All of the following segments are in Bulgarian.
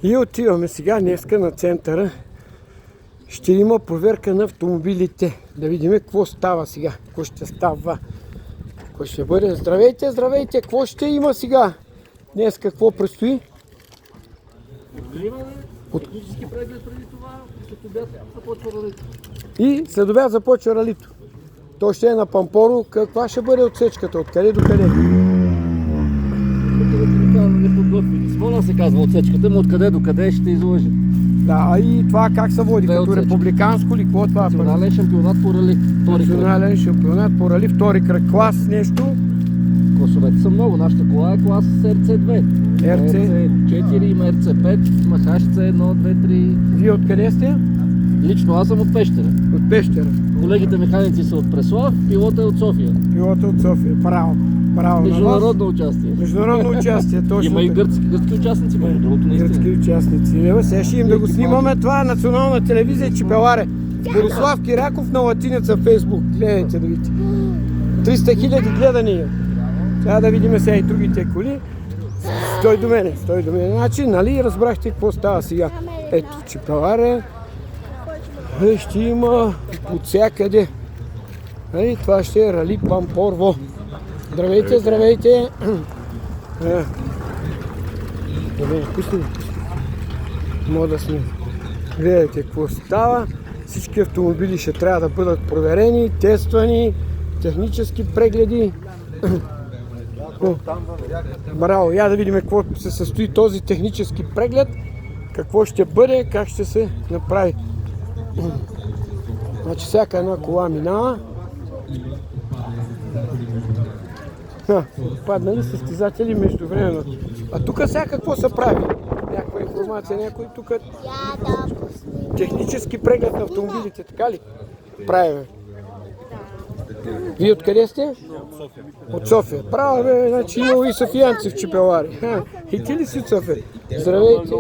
И отиваме сега днеска на центъра. Ще има проверка на автомобилите. Да видим какво става сега. Какво ще става. Какво ще бъде. Здравейте, здравейте. Какво ще има сега? Днес какво предстои? Технически преглед преди това, след обяд започва ралито. И след обяд започва ралито. То ще е на Пампоро. Каква ще бъде отсечката? Откъде до къде? Неподготвени. Смола се казва отсечката, но откъде до къде ще изложи. Да, а и това как се води? Като отсечки. Републиканско ли? Какво е това? Национален шампионат по рали. Национален шампионат по рали, втори кръг. Клас нещо? Класовете са много. Нашата кола е клас RC2. RC4, има RC5, има HC1, 2, 3. Вие откъде сте? Лично аз съм от Пещера. От Пещера. Колегите механици са от Преслав, пилота е от София. Пилота от София. Браво. Браво. Международно участие. Международно участие, точно. Има и така. гръцки участници, между другото, Гръцки наистина. участници. Ева, сега ще им да го снимаме. Това е национална телевизия Чепеларе. Борислав Киряков на латиница в Фейсбук. Гледайте да видите. 300 хиляди гледания. Сега да видим сега и другите коли. Стой до мене, стой до мене. Значи, нали разбрахте какво става сега? Ето, Чепеларе. Ще има от всякъде. Нали, това ще е рали Пампорово. Здравейте, здравейте. Пусни. Мога да сме. Гледайте какво става. Всички автомобили ще трябва да бъдат проверени, тествани, технически прегледи. Браво, я да видим какво се състои този технически преглед, какво ще бъде, как ще се направи. Значи всяка една кола минава. Паднали състезатели междувременно. А тук сега какво се прави? Някаква информация, някой тук технически преглед на автомобилите, така ли? Правим. Вие откъде сте? От София. От София. Право, бе, значи има и софиянци в Чепелари. И ти ли си от София? Здравейте.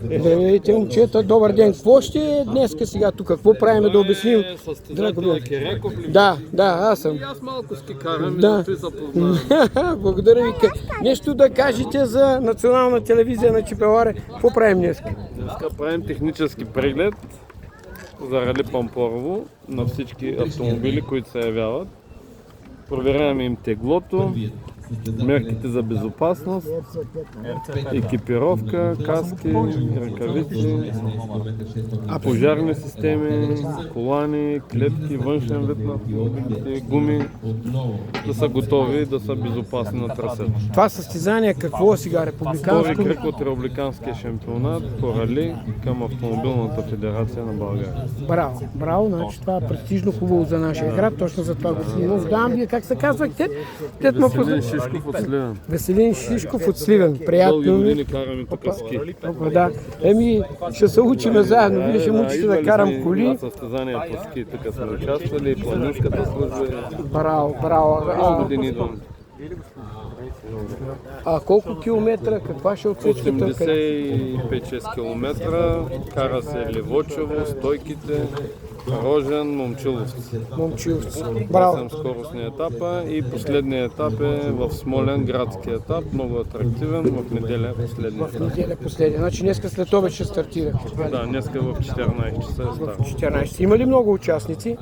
Здравейте, момчета, добър ден. Какво ще е днеска сега тук? Какво правим да обясним? Състезателя Киряков ли? Да, аз съм. И аз малко ски карам и Да. да се запознавам. Благодаря ви. Нещо да кажете за национална телевизия на Чепеларе. Какво правим днеска? Днеска правим технически преглед за рали Пампорово на всички автомобили, които се явяват. Проверяваме им теглото, мерките за безопасност, екипировка, каски, ръкавици, пожарни системи, колани, клетки, външен вид на автомобилите, гуми, да са готови, да са безопасни на трасето. Това състезание какво е сега? Втори Републиканско? кръг от републиканския шампионат по рали към Автомобилната федерация на България. Браво, браво, значи това е престижно хубаво за нашия град, точно за това го снимам. Давам вие как се казвахте? Веселин Шишков от Сливен. Веселин Шишков от Сливен. Приятно Дълги ми. години караме тук ски. Опа, да. Ще се учиме заедно. Вие ще мучите да карам коли. Състезания по ски тук сме участвали, планинската служба. Браво, браво. Много години идвам. А колко километра? Каква ще е отсечката? 85-6 км, кара се Ливочево, Стойките, Рожен, Момчиловци. Момчиловци. Това Браво. са скоростни етапа и последният етап е в Смолен, градски етап, много атрактивен, в неделя последния етап. Неделя последния. Значи днеска след обед ще стартира. Да, днеска в 14 часа е старт. 14. Има ли много участници?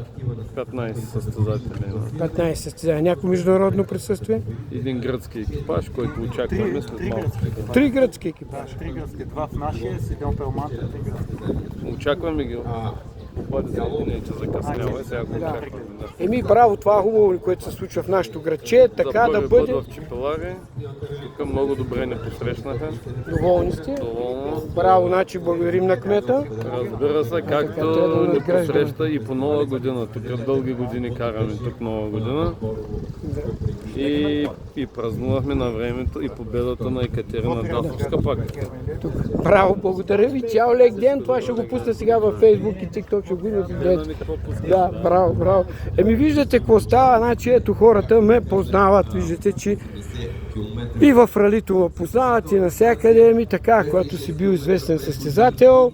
15 състезатели. 15 състезания. Някакво международно присъствие? Един гръцки екипаж, който очакваме след малко. 3 гръцки екипажа. Три гръцки, два в нашия, с един Пелмата, три гръцки. Очакваме ги. Бъде за един, че закъснява, сега го очакваме. Да. Браво, това е хубаво, което се случва в нашото градче. Така За да първи бъде. път в Чепеларе, тук много добре ни посрещнаха. Доволни сте? Доволно. Браво, значи благодарим на кмета. Разбира се, трябва да както ни надграждаме. посреща и по Нова година. Тук дълги години караме тук Нова година. И празнувахме на времето и победата на Екатерина Дасовска пак. Браво, благодаря ви. Цял лек ден. Това ще го пусна сега във Фейсбук и TikTok. Ще го видите. Да, браво, браво. Виждате какво става. Значи ето хората ме познават. Виждате, че и в ралито ме познават и навсякъде. Така, когато си бил известен състезател.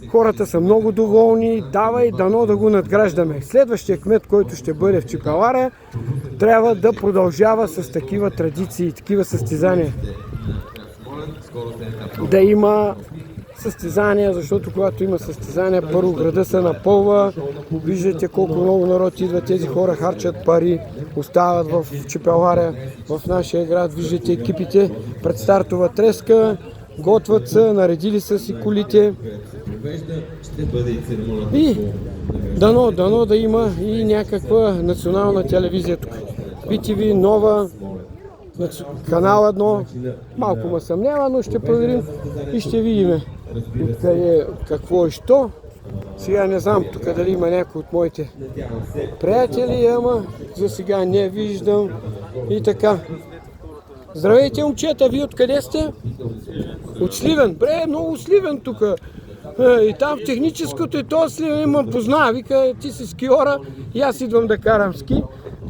Хората са много доволни, давай, дано да го надграждаме. Следващия кмет, който ще бъде в Чепеларе, трябва да продължава с такива традиции, такива състезания. да има състезания, защото когато има състезания, първо града се напълва, виждате колко много народ идва, тези хора харчат пари, остават в Чепеларе, в нашия град, виждате екипите пред стартова треска, готват се, наредили са си колите и дано да има и някаква национална телевизия тук. BTV, Нова, канал 1, малко ме съмнява, но ще проверим и ще видим откъде, какво и що. Сега не знам тук дали има някой от моите приятели, ама за сега не виждам и така. Здравейте, момчета, вие откъде сте? От Сливен. Бре, много Сливен тук. И там в техническото и то Сливен има познава. Вика, ти си скиора и аз идвам да карам ски.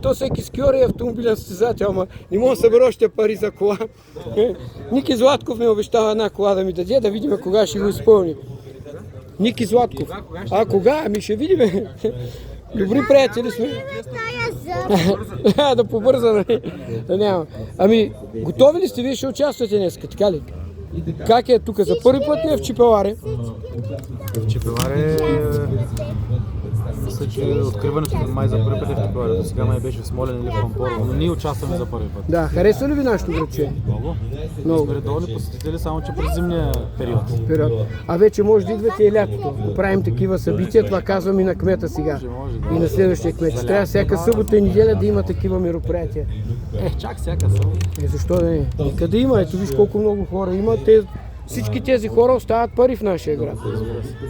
То всеки скиор е автомобилен състезател, ама не мога да събера още пари за кола. Ники Златков ми обещава една кола да ми даде, да видим кога ще го изпълни. Ники Златков. А кога? Ами ще видим. Добри приятели сме. Да побърза, няма. Ами, готови ли сте? Вие ще участвате днеска, така ли? Как е тук? За първи път ли е в Чепеларе? В Чепеларе... Мисля, че откриването май за първи път е в Чепеларе. До сега май беше в Смолян или в Пампорово, но ние участваме за първи път. Да, харесва ли ви нашето градче? Много. Сме редовни посетители, само че през зимния период. А вече може да идвате и лятото. Правим такива събития, това казвам и на кмета сега. И на следващия кмет. Трябва всяка събота и неделя да има такива мероприятия. Чак всяка събота. Защо да не? Нека да има. Ето виж колко много хора има. Всички тези хора остават пари в нашия град.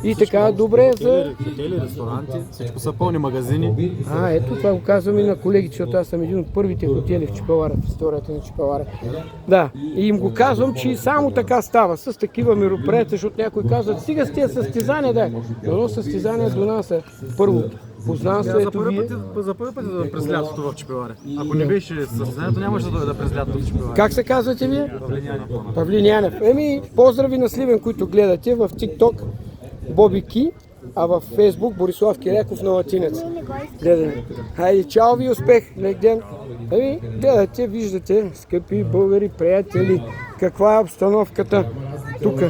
И така добре за... Хотели, ресторанти, всичко са пълни магазини. Ето това го казвам и на колегите, защото аз съм един от първите хотели в Чепеларе, в историята на Чепеларе. Да, и им го казвам, че само така става, с такива мероприятия, защото някои казват, стига с тези състезания, да. Но състезания до нас е първото. Познавам се, ето вие. За първи път да през лятото в Чепеларе. Ако не беше състезанието, нямаше да дойда през лятото в Чепеларе. Как се казвате вие? Павлинянев. Павлинянев. Поздрави на Сливен, които гледате в TikTok Боби Ки, а в Facebook Борислав Киряков на латинец. Гледаме. Хайде, чао ви, успех, лек ден. Гледате, виждате, скъпи българи, приятели, каква е обстановката тук.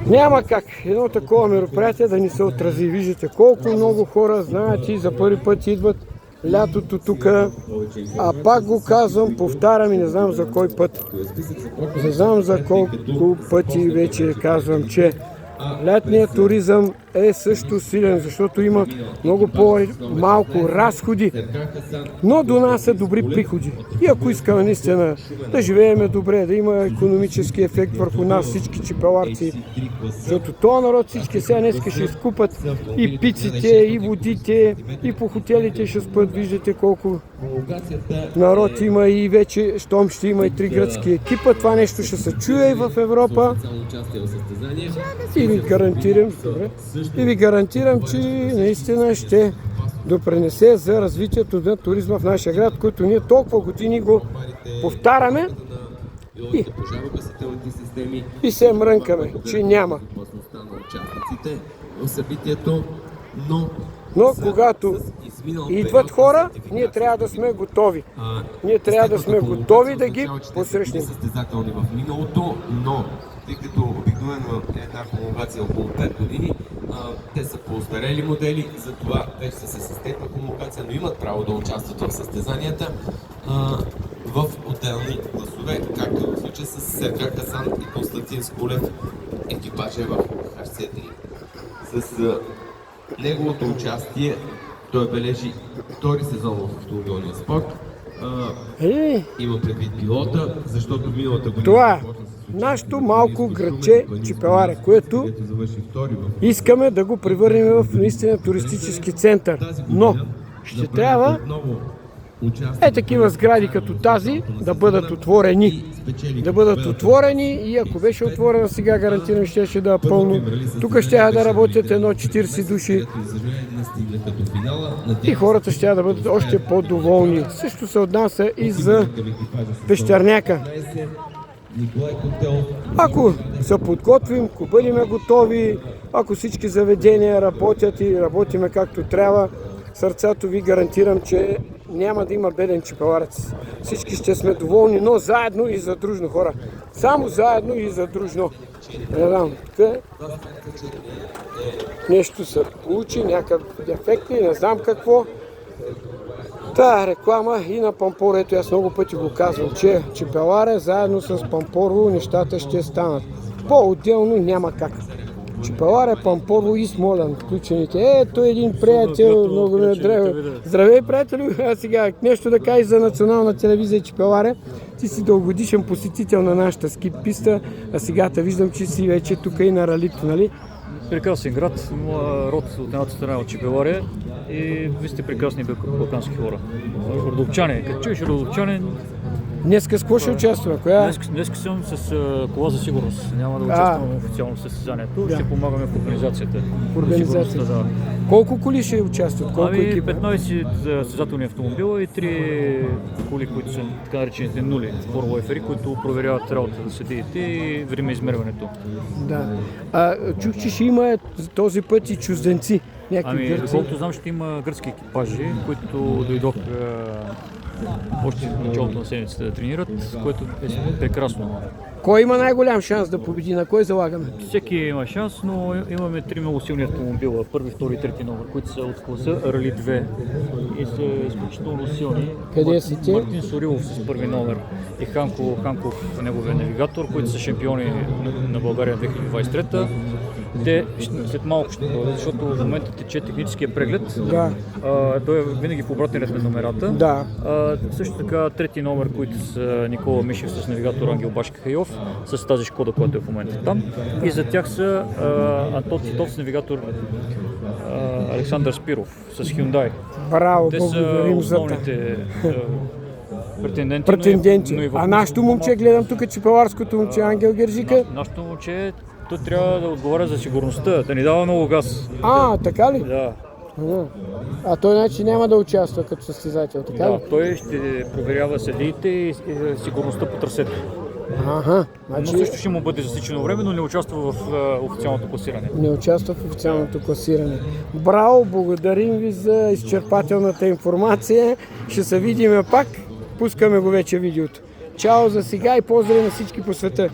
Няма как едно такова мероприятие да ни се отрази. Виждате колко много хора знаят и за първи път идват лятото тук. А пак го казвам, повтарям и не знам за кой път. Не знам за колко пъти вече казвам, че летният туризъм е също силен, защото има много по-малко разходи, но до нас са добри приходи. И ако искаме наистина да живеем добре, да има икономически ефект върху нас всички чепеларци, защото този народ всички сега днеска ще изкупат и пиците, и водите, и по хотелите ще спят. Виждате колко народ има и вече, щом ще има и 3 гръцки екипа. Това нещо ще се чуе и в Европа. И ви гарантирам, че наистина ще допринесе за развитието на туризма в нашия град, който ние толкова години го повтаряме и се мрънкаме, че няма. Но когато идват хора, ние трябва да сме готови. Ние трябва да сме готови да ги посрещнем. Тъй като обикновено е една хомологация около 5 години, те са по-остарели модели, затова вече са с естетна хомологация, но имат право да участват в състезанията в отделни класове, както в случая с Сергей Хасан и Константин Скулев, екипаж е в HC3. С неговото участие той бележи втори сезон в автомобилния спорт. Има предвид пилота, защото миналата година... Това нашето малко градче Чепеларе, което искаме да го превърнем в наистина туристически център. Но ще трябва такива сгради като тази да бъдат отворени. Да бъдат отворени и ако беше отворена сега, гарантирам, ще да е пълно. Тук ще да работят 40 души и хората ще да бъдат още по-доволни. Също се отнася и за Пещерняка. Ако се подготвим, ако бъдем готови, ако всички заведения работят и работиме както трябва, сърцето ви гарантирам, че няма да има беден чепеларец. всички ще сме доволни, но заедно и задружно, хора. Само заедно и задружно. Не знам, тук нещо се получи, някакъв дефект и не знам какво. Та реклама и на Пампоро, ето аз много пъти го казвам, че Чепеларе заедно с Пампоро нещата ще станат. По-отделно няма как. Чепеларе, Пампоро и Смолян, включените. Ето един приятел, много ме древа. Здравей, приятелю! А сега нещо да кажеш за национална телевизия Чепеларе. Ти си дългогодишен посетител на нашата ски писта, а сега те виждам, че си вече тук и на ралито, нали? Прекрасен град, моя род от едната страна от Чепеларе и вие сте прекрасни балкански хора. Родопчани, като чуеш родопчанин, Днеска с какво ще участва? Коя? днес съм с кола за сигурност. Няма да участвам официално в състезанието, ще помагаме в организацията. Организацията. Да. Колко коли ще участват? Колко екипа? 15 състезателни автомобила и 3 коли, които са така наречените нули, форлойфери, които проверяват работата на съдиите и времеизмерването. Да. Чух, че ще има този път и чужденци. Някакви гърци. Доколкото знам, ще има гръцки екипажи, които дойдоха още в началото на седмицата да тренират, което е прекрасно. Кой има най-голям шанс да победи? На кой залагаме? Всеки има шанс, но имаме 3 много силни автомобила. Първи, втори и трети номер, които са от класа Рали 2 и са изключително силни. Къде си те? Мартин Сорилов с първи номер и Ханко Ханков, неговия навигатор, които са шампиони на България 2023. Те след малко ще дойдат, защото в момента тече техническия преглед. Да. Той е винаги в обратен ред на номерата. Да. Също така трети номер, които са Никола Мишев с навигатор Ангел Башкахайов, с тази Шкода, която е в момента там. И за тях са Антон Титов с навигатор Александър Спиров с Hyundai. Браво, Те са благодарим за това. основните Претенденти. но и в А нашото момче, гледам тук, чепеларското момче Ангел Гержика. Нашето момче, той трябва да отговаря за сигурността, да ни дава много газ. Така ли? Да. А той значи няма да участва като състезател, така ли? Да, той ще проверява съдиите и сигурността по трасето. Ага, Но значи също ще му бъде засичено време, но не участва в официалното класиране. не участва в официалното класиране. Браво, благодарим ви за изчерпателната информация. Ще се видим пак. Пускаме го вече видеото. Чао за сега и поздрави на всички по света.